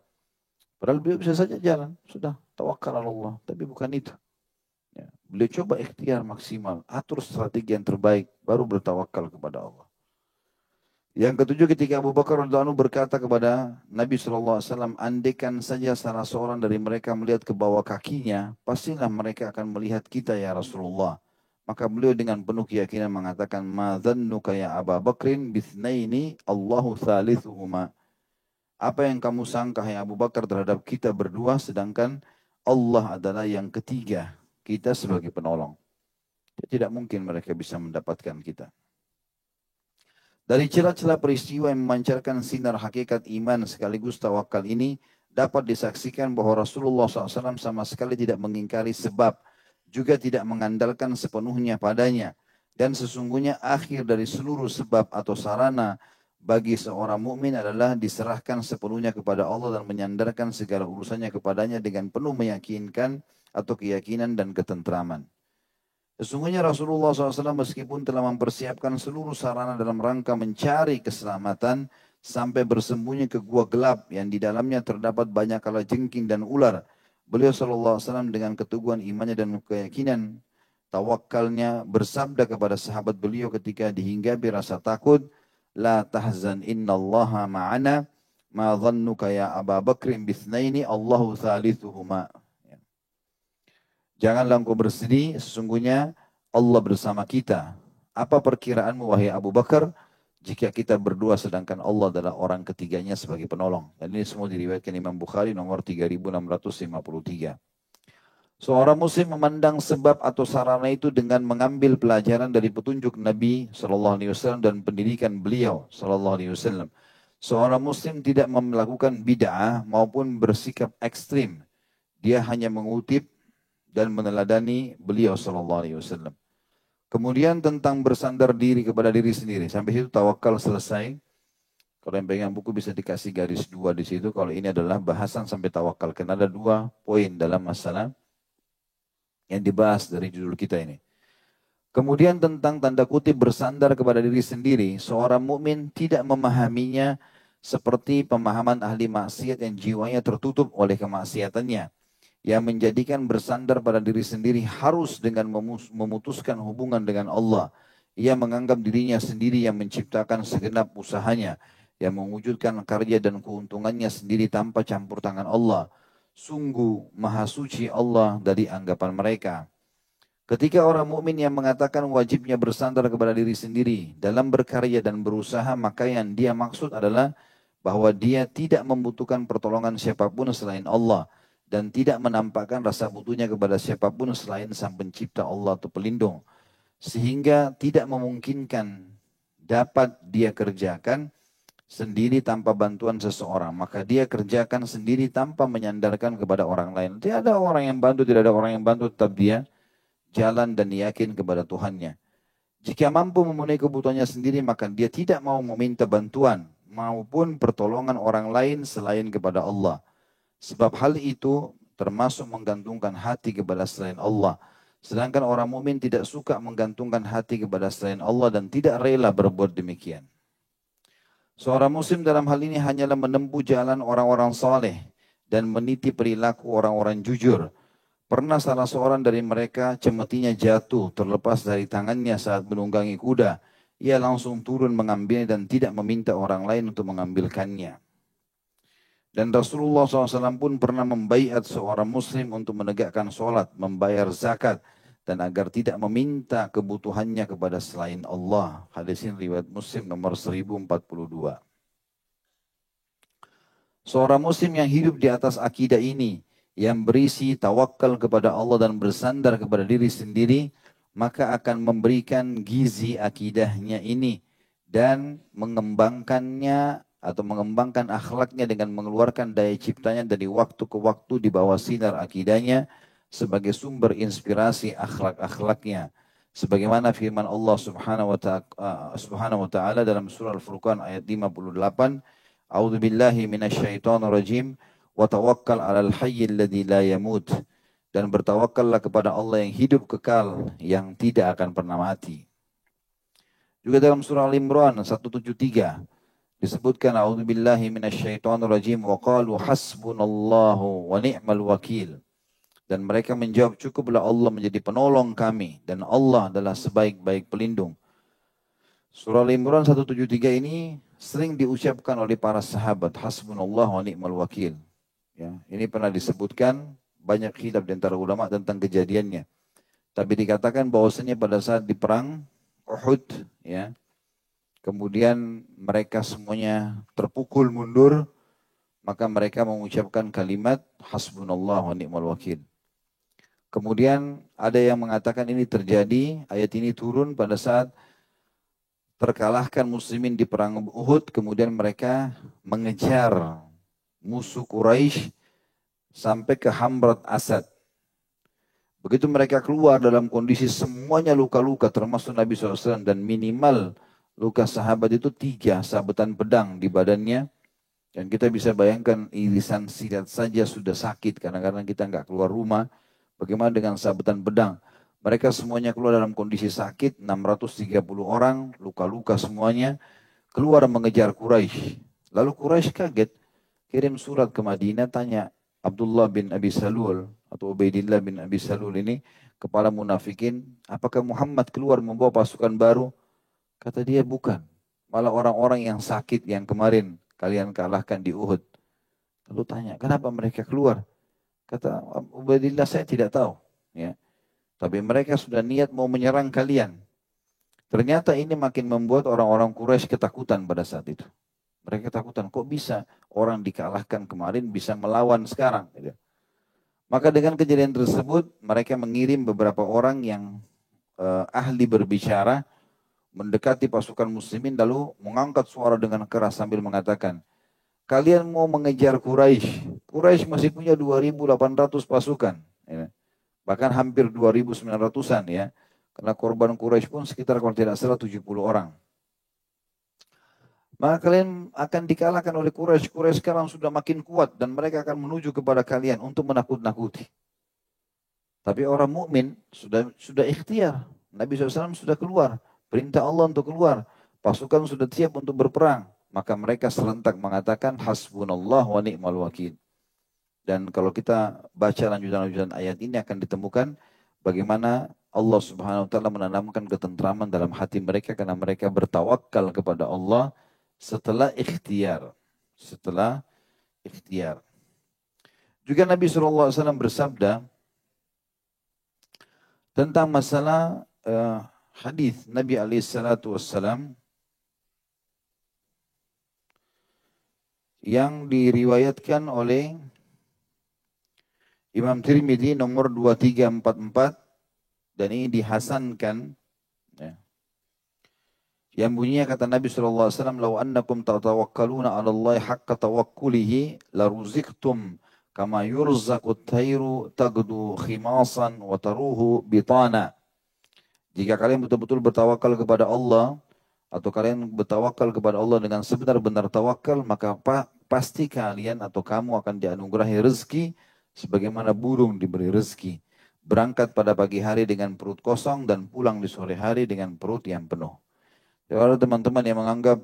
Padahal beliau bisa saja jalan, sudah tawakal Allah, tapi bukan itu. Ya, beliau coba ikhtiar maksimal, atur strategi yang terbaik, baru bertawakal kepada Allah. Yang ketujuh, ketika Abu Bakar radhiyallahu anhu berkata kepada Nabi SAW, andaikan saja salah seorang dari mereka melihat ke bawah kakinya, pastilah mereka akan melihat kita ya Rasulullah. Maka beliau dengan penuh keyakinan mengatakan, ma dhannuka ya Abu Bakrin bithnaini Allahu thalithuhuma. Apa yang kamu sangka ya Abu Bakar terhadap kita berdua, sedangkan Allah adalah yang ketiga, kita sebagai penolong. Tidak mungkin mereka bisa mendapatkan kita. Dari celah-celah peristiwa yang memancarkan sinar hakikat iman sekaligus tawakal ini, dapat disaksikan bahwa Rasulullah SAW sama sekali tidak mengingkari sebab, juga tidak mengandalkan sepenuhnya padanya. Dan sesungguhnya akhir dari seluruh sebab atau sarana bagi seorang mukmin adalah diserahkan sepenuhnya kepada Allah dan menyandarkan segala urusannya kepadanya dengan penuh meyakinkan atau keyakinan dan ketentraman. Sesungguhnya Rasulullah SAW meskipun telah mempersiapkan seluruh sarana dalam rangka mencari keselamatan sampai bersembunyi ke gua gelap yang di dalamnya terdapat banyak kalajengking dan ular, beliau SAW dengan keteguhan imannya dan keyakinan tawakalnya bersabda kepada sahabat beliau ketika dihinggapi rasa takut, la tahzan innallaha ma'ana ma dhannuka ya Aba Bakrin bithnaini Allahu thalithuhuma. Janganlah engkau bersedih, sesungguhnya Allah bersama kita. Apa perkiraanmu wahai Abu Bakar jika kita berdua sedangkan Allah adalah orang ketiganya sebagai penolong. Dan ini semua diriwayatkan Imam Bukhari nomor 3653. Seorang muslim memandang sebab atau sarana itu dengan mengambil pelajaran dari petunjuk Nabi SAW dan pendidikan beliau SAW. Seorang muslim tidak melakukan bid'ah maupun bersikap ekstrim. Dia hanya mengutip dan meneladani beliau SAW. Kemudian tentang bersandar diri kepada diri sendiri. Sampai situ tawakal selesai. Kalau yang pegang buku bisa dikasih garis 2 di situ. Kalau ini adalah bahasan sampai tawakal. Karena ada 2 poin dalam masalah yang dibahas dari judul kita ini. Kemudian tentang tanda kutip bersandar kepada diri sendiri, seorang mukmin tidak memahaminya seperti pemahaman ahli maksiat yang jiwanya tertutup oleh kemaksiatannya, yang menjadikan bersandar pada diri sendiri harus dengan memutuskan hubungan dengan Allah. Ia menganggap dirinya sendiri yang menciptakan segenap usahanya, yang mewujudkan karya dan keuntungannya sendiri tanpa campur tangan Allah. Sungguh maha suci Allah dari anggapan mereka. Ketika orang mukmin yang mengatakan wajibnya bersandar kepada diri sendiri dalam berkarya dan berusaha, maka yang dia maksud adalah bahwa dia tidak membutuhkan pertolongan siapapun selain Allah dan tidak menampakkan rasa butuhnya kepada siapapun selain Sang Pencipta Allah atau pelindung, sehingga tidak memungkinkan dapat dia kerjakan sendiri tanpa bantuan seseorang. Maka dia kerjakan sendiri tanpa menyandarkan kepada orang lain. Tidak ada orang yang bantu, tidak ada orang yang bantu, tetap dia jalan dan yakin kepada Tuhannya. Jika mampu memenuhi kebutuhannya sendiri, maka dia tidak mau meminta bantuan maupun pertolongan orang lain selain kepada Allah. Sebab hal itu termasuk menggantungkan hati kepada selain Allah. Sedangkan orang mukmin tidak suka menggantungkan hati kepada selain Allah dan tidak rela berbuat demikian. Seorang muslim dalam hal ini hanyalah menempuh jalan orang-orang saleh dan meniti perilaku orang-orang jujur. Pernah salah seorang dari mereka cemetinya jatuh terlepas dari tangannya saat menunggangi kuda. Ia langsung turun mengambilnya dan tidak meminta orang lain untuk mengambilkannya. Dan Rasulullah SAW pun pernah membaiat seorang muslim untuk menegakkan sholat, membayar zakat, dan agar tidak meminta kebutuhannya kepada selain Allah. Hadis ini riwayat Muslim nomor 1042. Seorang muslim yang hidup di atas akidah ini, yang berisi tawakal kepada Allah dan bersandar kepada diri sendiri, maka akan memberikan gizi akidahnya ini dan mengembangkannya atau mengembangkan akhlaknya dengan mengeluarkan daya ciptanya dari waktu ke waktu di bawah sinar akidahnya sebagai sumber inspirasi akhlak-akhlaknya. Sebagaimana firman Allah Subhanahu wa taala dalam surah Al-Furqan ayat 58, A'udzu billahi minasyaitonir rajim. Wa tawakkal 'alal hayyil ladzi la yamut, dan bertawakkallah kepada Allah yang hidup kekal yang tidak akan pernah mati. Juga dalam surah Al-Imran 173 disebutkan a'udzu billahi minasyaitonir rajim wa qalu hasbunallahu wa ni'mal wakil, dan mereka menjawab cukuplah Allah menjadi penolong kami dan Allah adalah sebaik-baik pelindung. Surah Al-Imran 173 ini sering diucapkan oleh para sahabat, hasbunallahu wa ni'mal wakil. Ya, ini pernah disebutkan, banyak khilaf di antara ulama tentang kejadiannya. Tapi dikatakan bahwasanya pada saat di perang Uhud, ya, kemudian mereka semuanya terpukul mundur, maka mereka mengucapkan kalimat hasbunallah wa ni'mal wakil. Kemudian ada yang mengatakan ini terjadi, ayat ini turun pada saat terkalahkan muslimin di perang Uhud, kemudian mereka mengejar musuh Quraisy sampai ke Hamrat Asad. Begitu mereka keluar dalam kondisi semuanya luka-luka termasuk Nabi SAW, dan minimal luka sahabat itu 3 sabetan pedang di badannya. Dan kita bisa bayangkan irisan sidat saja sudah sakit karena kita nggak keluar rumah. Bagaimana dengan sabetan pedang? Mereka semuanya keluar dalam kondisi sakit, 630 orang, luka-luka semuanya, keluar mengejar Quraisy. Lalu Quraisy kaget, kirim surat ke Madinah, tanya Abdullah bin Abi Salul atau Ubaidillah bin Abi Salul ini, kepala munafikin, apakah Muhammad keluar membawa pasukan baru? Kata dia, bukan. Malah orang-orang yang sakit yang kemarin kalian kalahkan di Uhud. Lalu tanya, kenapa mereka keluar? Kata Ubaidillah, saya tidak tahu. Ya. Tapi mereka sudah niat mau menyerang kalian. Ternyata ini makin membuat orang-orang Quraisy ketakutan pada saat itu. Mereka ketakutan, kok bisa orang dikalahkan kemarin bisa melawan sekarang. Gitu. Maka dengan kejadian tersebut, mereka mengirim beberapa orang yang ahli berbicara, mendekati pasukan muslimin, lalu mengangkat suara dengan keras sambil mengatakan, kalian mau mengejar Quraisy. Quraisy masih punya 2.800 pasukan. Ya. Bahkan hampir 2.900-an ya. Karena korban Quraisy pun sekitar kalau tidak salah 70 orang. Maka kalian akan dikalahkan oleh Quraisy. Quraisy sekarang sudah makin kuat dan mereka akan menuju kepada kalian untuk menakut-nakuti. Tapi orang mukmin sudah ikhtiar. Nabi SAW sudah keluar. Perintah Allah untuk keluar. Pasukan sudah siap untuk berperang. Maka mereka serentak mengatakan hasbunallah wa ni'mal wakil. Dan kalau kita baca lanjutan-lanjutan ayat ini akan ditemukan bagaimana Allah Subhanahu wa taala menanamkan ketentraman dalam hati mereka karena mereka bertawakal kepada Allah setelah ikhtiar. Setelah ikhtiar. Juga Nabi SAW bersabda tentang masalah hadis Nabi SAW yang diriwayatkan oleh Imam Tirmidzi nomor 2344 dan ini dihasankan, ya. Yang bunyinya kata Nabi SAW, "Lau annakum tatawakkaluna 'ala Allah haqqa tawakkulihi la ruziktum kama yurzaqut tayru tagdu khimasan wa taruhu bitana." Jika kalian betul-betul bertawakal kepada Allah atau kalian bertawakal kepada Allah dengan sebenar-benar tawakal, maka pasti kalian atau kamu akan dianugerahi rezeki sebagaimana burung diberi rezeki. Berangkat pada pagi hari dengan perut kosong dan pulang di sore hari dengan perut yang penuh. Kalau teman-teman yang menganggap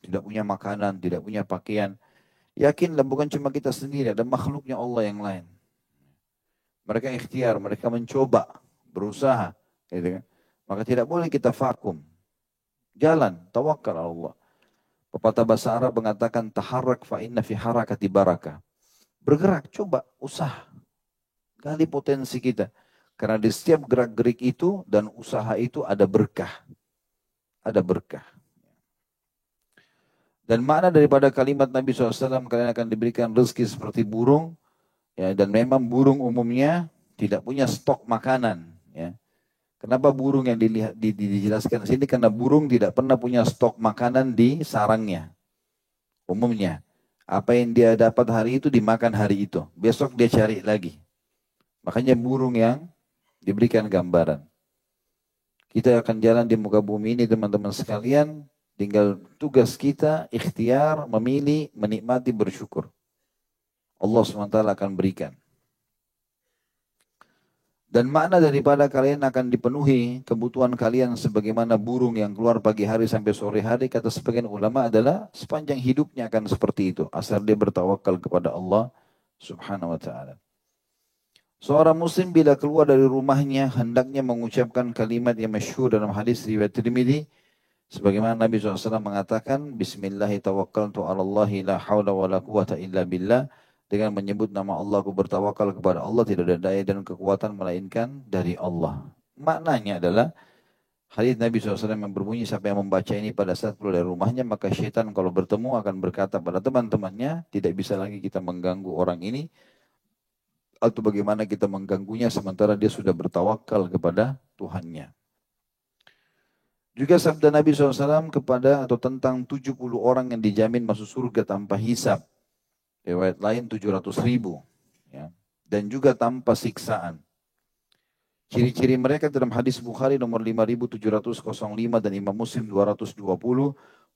tidak punya makanan, tidak punya pakaian, yakinlah bukan cuma kita sendiri, ada makhluknya Allah yang lain. Mereka ikhtiar, mereka mencoba, berusaha, gitu kan? Maka tidak boleh kita vakum. Jalan, tawakal Allah. Pepatah bahasa Arab mengatakan taharrak fa inna fi harakati barakah. Bergerak, coba, usaha. Gali potensi kita. Karena di setiap gerak-gerik itu dan usaha itu ada berkah. Ada berkah. Dan makna daripada kalimat Nabi SAW, kalian akan diberikan rezeki seperti burung. Ya, dan memang burung umumnya tidak punya stok makanan. Ya. Kenapa burung yang dijelaskan di sini? Karena burung tidak pernah punya stok makanan di sarangnya. Umumnya. Apa yang dia dapat hari itu dimakan hari itu. Besok dia cari lagi. Makanya burung yang diberikan gambaran. Kita akan jalan di muka bumi ini teman-teman sekalian. Tinggal tugas kita ikhtiar, memilih, menikmati, bersyukur. Allah SWT akan berikan. Dan makna daripada kalian akan dipenuhi kebutuhan kalian sebagaimana burung yang keluar pagi hari sampai sore hari, kata sebagian ulama adalah sepanjang hidupnya akan seperti itu. Asal dia bertawakal kepada Allah Subhanahu wa ta'ala. Seorang muslim bila keluar dari rumahnya hendaknya mengucapkan kalimat yang masyhur dalam hadis riwayat Tirmidzi. Sebagaimana Nabi SAW mengatakan, Bismillahirrahmanirrahim, la hawla wa la quwata illa billah. Dengan menyebut nama Allah, aku bertawakal kepada Allah, tidak ada daya dan kekuatan melainkan dari Allah. Maknanya adalah, hadis Nabi SAW yang berbunyi, siapa yang membaca ini pada saat keluar dari rumahnya, maka syaitan kalau bertemu akan berkata pada teman-temannya, tidak bisa lagi kita mengganggu orang ini, atau bagaimana kita mengganggunya sementara dia sudah bertawakal kepada Tuhannya. Juga sabda Nabi SAW kepada atau tentang 70 orang yang dijamin masuk surga tanpa hisab. Riwayat lain 700.000. Ya. Dan juga tanpa siksaan. Ciri-ciri mereka dalam hadis Bukhari nomor 5705 dan Imam Muslim 220.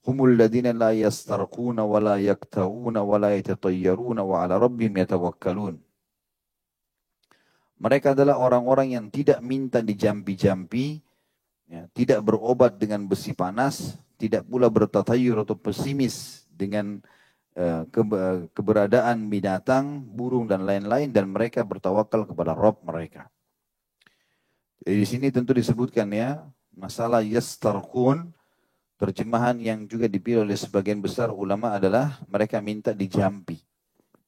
Humul ladina la yastarquna wa la yaktawuna wa la yatatayyaruna wa ala rabbim yatawakkalun. Mereka adalah orang-orang yang tidak minta dijampi-jampi, ya, tidak berobat dengan besi panas, tidak pula bertatayur atau pesimis dengan keberadaan binatang, burung dan lain-lain, dan mereka bertawakal kepada Rabb mereka. Jadi di sini tentu disebutkan ya masalah yastarqun, terjemahan yang juga dipilih oleh sebagian besar ulama adalah mereka minta dijampi.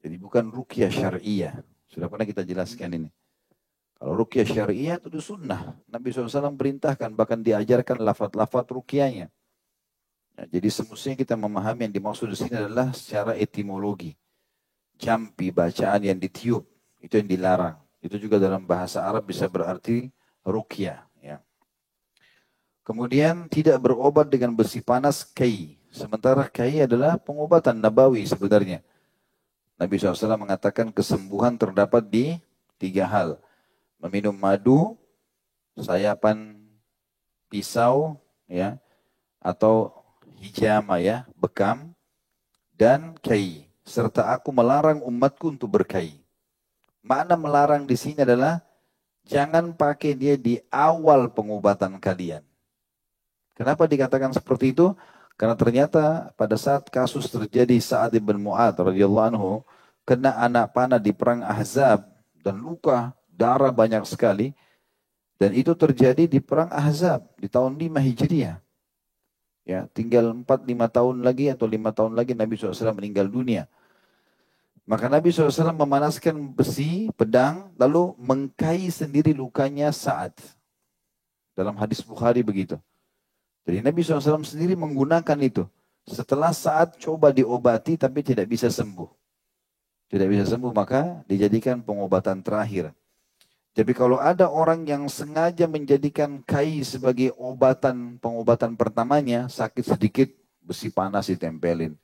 Jadi bukan ruqyah syariah. Sudah pernah kita jelaskan ini. Kalau ruqyah syariah itu sunnah. Nabi SAW perintahkan, bahkan diajarkan lafaz-lafaz ruqyahnya. Ya, jadi semestinya kita memahami yang dimaksud di sini adalah secara etimologi. Jampi, bacaan yang ditiup, itu yang dilarang. Itu juga dalam bahasa Arab bisa berarti ruqyah. Ya. Kemudian tidak berobat dengan besi panas, kai. Sementara kai adalah pengobatan nabawi sebenarnya. Nabi SAW mengatakan kesembuhan terdapat di 3 hal. Meminum madu, sayapan pisau, ya, atau hijama, ya, bekam, dan kai. Serta aku melarang umatku untuk berkai. Makna melarang di sini adalah jangan pakai dia di awal pengobatan kalian. Kenapa dikatakan seperti itu? Karena ternyata pada saat kasus terjadi Sa'ad ibn Mu'adz radhiyallahu anhu kena anak panah di perang Ahzab dan luka, darah banyak sekali. Dan itu terjadi di perang Ahzab di tahun 5 Hijriah. Ya, tinggal 4-5 tahun lagi atau 5 tahun lagi Nabi SAW meninggal dunia. Maka Nabi SAW memanaskan besi, pedang, lalu mengkai sendiri lukanya saat. Dalam hadis Bukhari begitu. Jadi Nabi SAW sendiri menggunakan itu. Setelah saat coba diobati tapi tidak bisa sembuh. Tidak bisa sembuh maka dijadikan pengobatan terakhir. Jadi kalau ada orang yang sengaja menjadikan kai sebagai pengobatan pertamanya, sakit sedikit, besi panas ditempelin.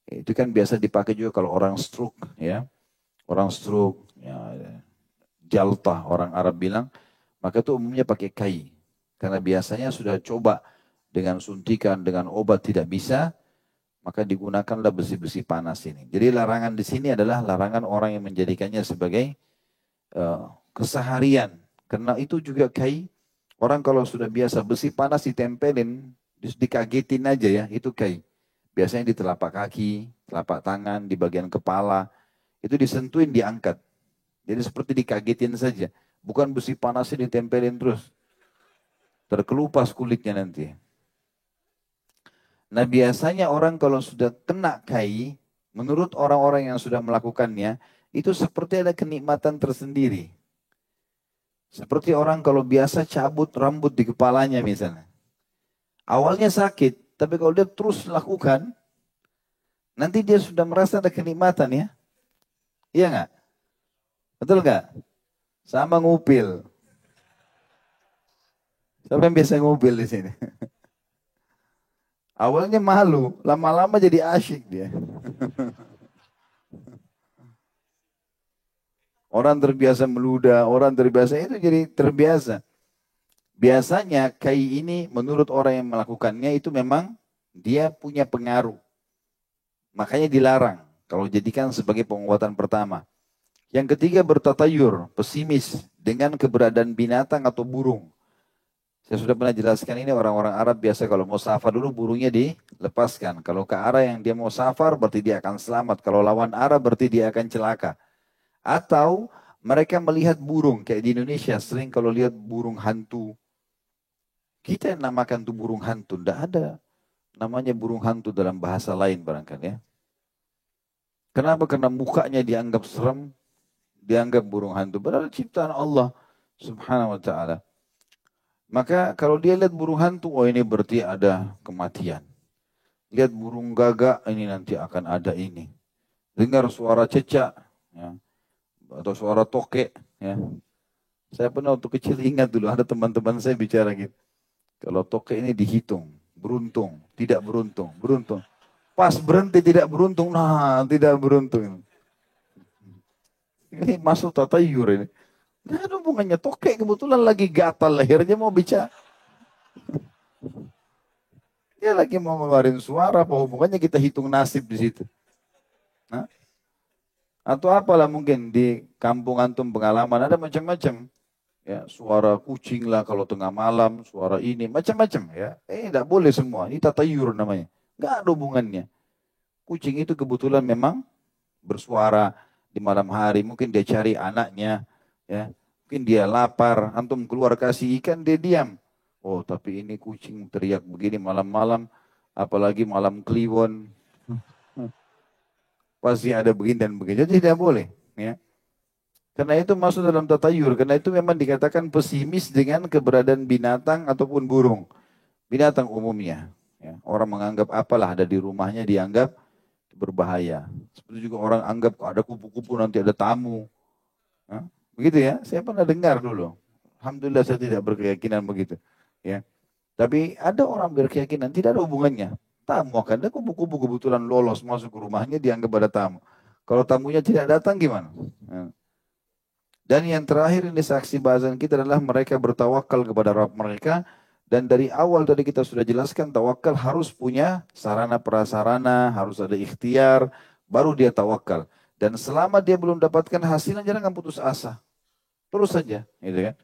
Itu kan biasa dipakai juga kalau orang stroke, ya. Orang stroke, ya, jaltah orang Arab bilang, maka itu umumnya pakai kai. Karena biasanya sudah coba dengan suntikan, dengan obat tidak bisa, maka digunakanlah besi-besi panas ini. Jadi larangan di sini adalah larangan orang yang menjadikannya sebagai keseharian. Karena itu juga kai, orang kalau sudah biasa besi panas ditempelin, dikagetin aja ya, itu kai. Biasanya di telapak kaki, telapak tangan, di bagian kepala, itu disentuhin, diangkat. Jadi seperti dikagetin saja. Bukan besi panasnya ditempelin terus. Terkelupas kulitnya nanti. Nah biasanya orang kalau sudah kena kai, menurut orang-orang yang sudah melakukannya, itu seperti ada kenikmatan tersendiri. Seperti orang kalau biasa cabut rambut di kepalanya misalnya. Awalnya sakit, tapi kalau dia terus lakukan, nanti dia sudah merasa ada kenikmatan ya. Iya nggak? Betul nggak? Sama ngupil. Siapa yang biasa ngupil di sini? Awalnya malu, lama-lama jadi asyik dia. Orang terbiasa meludah, orang terbiasa itu jadi terbiasa. Biasanya kai ini menurut orang yang melakukannya itu memang dia punya pengaruh. Makanya dilarang kalau jadikan sebagai pengobatan pertama. Yang ketiga bertatayur, pesimis dengan keberadaan binatang atau burung. Saya sudah pernah jelaskan ini orang-orang Arab biasa kalau mau safar dulu burungnya dilepaskan. Kalau ke arah yang dia mau safar berarti dia akan selamat. Kalau lawan arah berarti dia akan celaka. Atau mereka melihat burung, kayak di Indonesia sering kalau lihat burung hantu. Kita yang namakan itu burung hantu, tidak ada namanya burung hantu dalam bahasa lain barangkali ya. Kenapa? Karena mukanya dianggap serem, dianggap burung hantu. Padahal ciptaan Allah subhanahu wa ta'ala. Maka kalau dia lihat burung hantu, oh ini berarti ada kematian. Lihat burung gagak, ini nanti akan ada ini. Dengar suara cecak, ya, atau suara tokek, ya. Saya pernah waktu kecil ingat dulu ada teman-teman saya bicara gitu. Kalau tokek ini dihitung, beruntung, tidak beruntung, beruntung. Pas berhenti tidak beruntung, nah tidak beruntung. Ini masuk tatayur ini. Nah, ada hubungannya tokek kebetulan lagi gatal lehernya mau bicara. Dia lagi mau ngeluarin suara, apa hubungannya kita hitung nasib di situ. Nah, atau apalah mungkin di kampung antum pengalaman ada macam-macam. Ya, suara kucing lah kalau tengah malam, suara ini, macam-macam ya. Tidak boleh semua, ini tatayur namanya. Nggak ada hubungannya. Kucing itu kebetulan memang bersuara di malam hari, mungkin dia cari anaknya, ya. Mungkin dia lapar, antum keluar kasih ikan, dia diam. Oh, tapi ini kucing teriak begini malam-malam, apalagi malam kliwon, pasti ada begini dan begini. Jadi tidak boleh, ya. Karena itu masuk dalam tatayur. Karena itu memang dikatakan pesimis dengan keberadaan binatang ataupun burung. Binatang umumnya. Ya. Orang menganggap apalah ada di rumahnya dianggap berbahaya. Seperti juga orang anggap ada kupu-kupu nanti ada tamu. Hah? Begitu ya. Saya pernah dengar dulu. Alhamdulillah saya tidak berkeyakinan begitu. Ya. Tapi ada orang berkeyakinan tidak ada hubungannya. Tamu akan ada kupu-kupu kebetulan lolos masuk ke rumahnya dianggap ada tamu. Kalau tamunya tidak datang gimana? Ya. Dan yang terakhir ini saksi bahasan kita adalah mereka bertawakal kepada Rabb mereka. Dan dari awal tadi kita sudah jelaskan tawakal harus punya sarana prasarana, harus ada ikhtiar, baru dia tawakal. Dan selama dia belum dapatkan hasilnya jangan putus asa. Terus saja, gitu kan.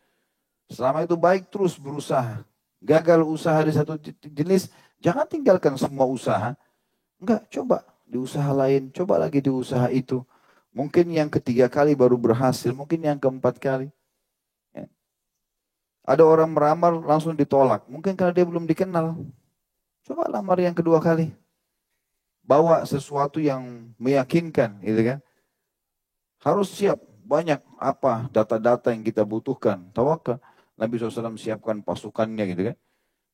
Selama itu baik terus berusaha. Gagal usaha di satu jenis, jangan tinggalkan semua usaha. Enggak, coba di usaha lain, coba lagi di usaha itu. Mungkin yang ketiga kali baru berhasil, mungkin yang keempat kali. Ya. Ada orang meramar langsung ditolak, mungkin karena dia belum dikenal. Coba lamar yang kedua kali. Bawa sesuatu yang meyakinkan, gitu kan. Harus siap banyak apa data-data yang kita butuhkan. Tawakal. Nabi SAW siapkan pasukannya gitu kan.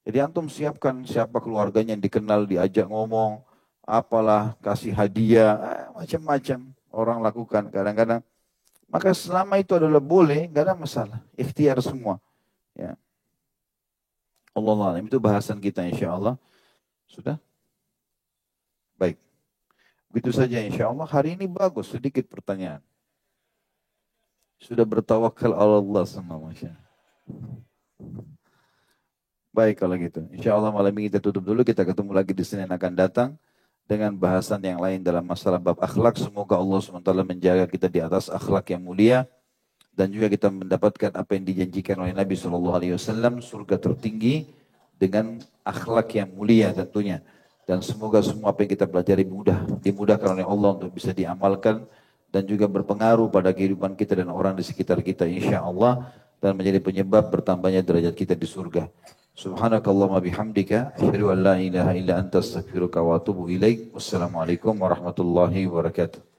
Jadi antum siapkan siapa keluarganya yang dikenal, diajak ngomong, apalah, kasih hadiah, macam-macam orang lakukan kadang-kadang. Maka selama itu adalah boleh, nggak ada masalah. Ikhtiar semua. Ya. Allah alam, itu bahasan kita insya Allah. Sudah? Baik. Begitu saja insya Allah. Hari ini bagus, sedikit pertanyaan. Sudah bertawakal Allah semua, Masya Allah. Baik kalau gitu. Insya Allah malam ini kita tutup dulu. Kita ketemu lagi di Senin akan datang dengan bahasan yang lain dalam masalah bab akhlak. Semoga Allah SWT menjaga kita di atas akhlak yang mulia dan juga kita mendapatkan apa yang dijanjikan oleh Nabi SAW, surga tertinggi dengan akhlak yang mulia tentunya. Dan semoga semua apa yang kita pelajari dimudahkan oleh Allah untuk bisa diamalkan dan juga berpengaruh pada kehidupan kita dan orang di sekitar kita insya Allah dan menjadi penyebab bertambahnya derajat kita di surga. Subhanakallahumma bihamdika asyhadu an la ilaha illa anta astaghfiruka wa atubu ilaik. Wassalamualaikum warahmatullahi wabarakatuh.